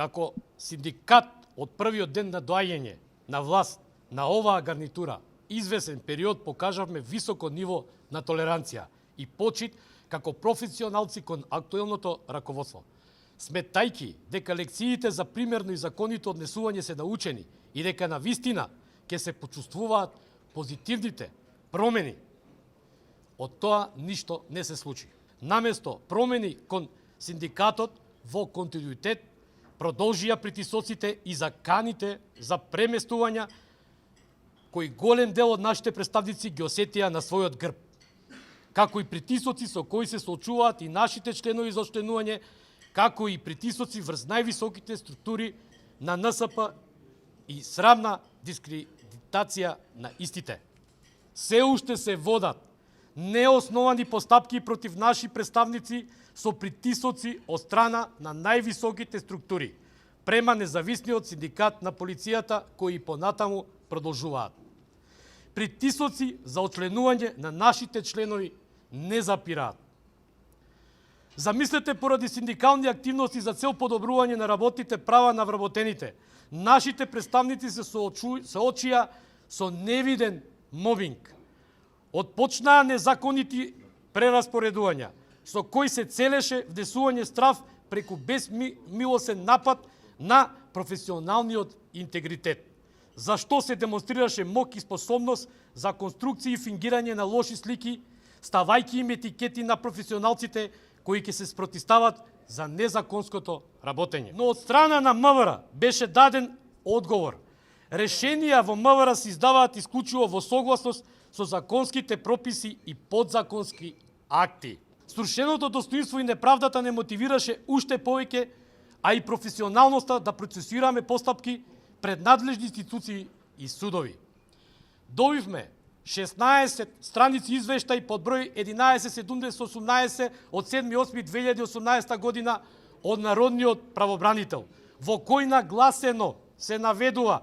како синдикат од првиот ден на доаѓање на власт на оваа гарнитура, извесен период покажавме високо ниво на толеранција и почит како професионалци кон актуелното раководство. Сметајки дека лекциите за примерно и законито однесување се научени и дека на вистина ќе се почувствуваат позитивните промени, од тоа ништо не се случи. Наместо промени кон синдикатот во континуитет продолжија притисоците и заканите за преместувања кои голем дел од нашите представници ги осетија на својот грб, како и притисоци со кои се соочуваат и нашите членови за членување, како и притисоци врз највисоките структури на НСП и срамна дискредитација на истите. Се уште се водат неосновани постапки против наши представници со притисоци од страна на највисоките структури према независниот синдикат на полицијата, кои понатаму продолжуваат. Притисоци за очленување на нашите членови не запираат. Замислете, поради синдикални активности за цел подобрување на работните права на вработените, нашите представници се соочија со невиден мобинг. Отпочнаа незаконити прераспоредувања, со кои се целеше внесување страв преку безмилосен напад на професионалниот интегритет, за што се демонстрираше мок и способност за конструкција и фингирање на лоши слики, ставајќи им етикети на професионалците кои ќе се спротистават за незаконското работење. Но од страна на МВР беше даден одговор. Решенија во МВР се издаваат исклучиво во согласност со законските прописи и подзаконски акти. Срушеното достоинство и неправдата не мотивираше уште повеќе, а и професионалноста да процесираме постапки пред надлежни институции и судови. Добивме 16 страници извештај под број 117018 од 7.8.2018 година од Народниот правобранител, во кој нагласено се наведува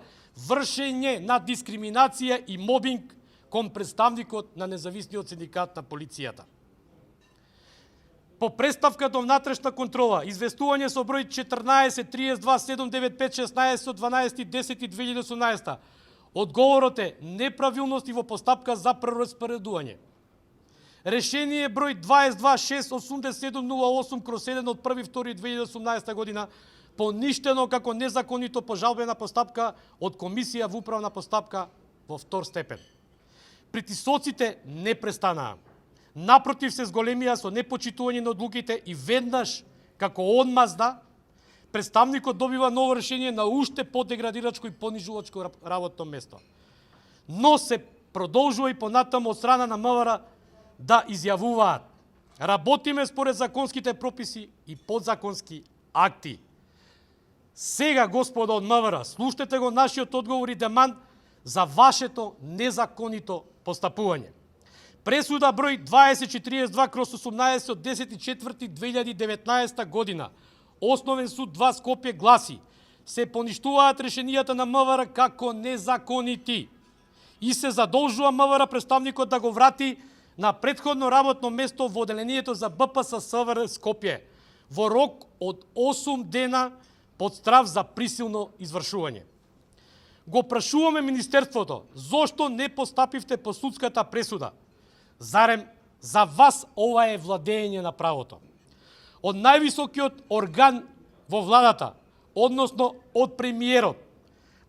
вршење на дискриминација и мобинг кон представникот на независниот синдикат на полицијата. По представка до внатрешна контрола, известување со број 14.32.795.16 од 12.10.2018, одговорот е неправилности во постапка за прераспоредување. Решение број 22.687.08/1 од 1.2.2018 година, поништено како незаконито по жалбена постапка од Комисија во управна постапка во втор степен. Притисоците не престанаа. Напротив, се зголемија со непочитување на одлуките и веднаш, како одмазда, представникот добива ново решение на уште подеградирачко и понижувачко работно место. Но се продолжува и понатаму од страна на МВР да изјавуваат: работиме според законските прописи и подзаконски акти. Сега, господа од МВР, слушнете го нашиот одговор и демант за вашето незаконито постапување. Пресуда број 2042/18 од 10.4.2019 година, Основен суд 2 Скопје гласи: се поништуваат решенијата на МВР како незаконити и се задолжува МВР представникот да го врати на претходно работно место во одделението за БПС СВР Скопје во рок од 8 дена под страв за присилно извршување. Го прашуваме Министерството, зошто не постапивте по судската пресуда? Зарем за вас ова е владење на правото? Од највисокиот орган во владата, односно од премиерот,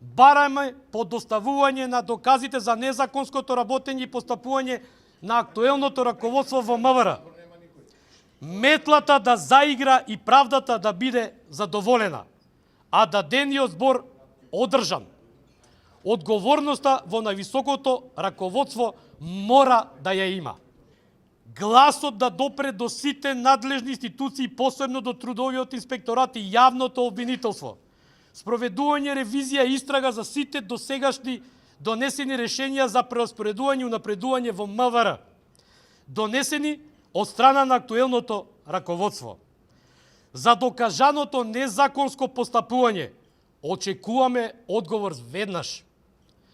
бараме подоставување на доказите за незаконското работење и постапување на актуелното раководство во МВР. Метлата да заигра и правдата да биде задоволена, а дадениот збор одржан. Одговорноста во највисокото раководство мора да ја има. Гласот да допре до сите надлежни институции, посебно до трудовиот инспекторат и јавното обвинителство. Спроведување ревизија и истрага за сите досегашни донесени решенија за прераспоредување и унапредување во МВР, донесени од страна на актуелното раководство. За докажаното незаконско постапување очекуваме одговор веднаш.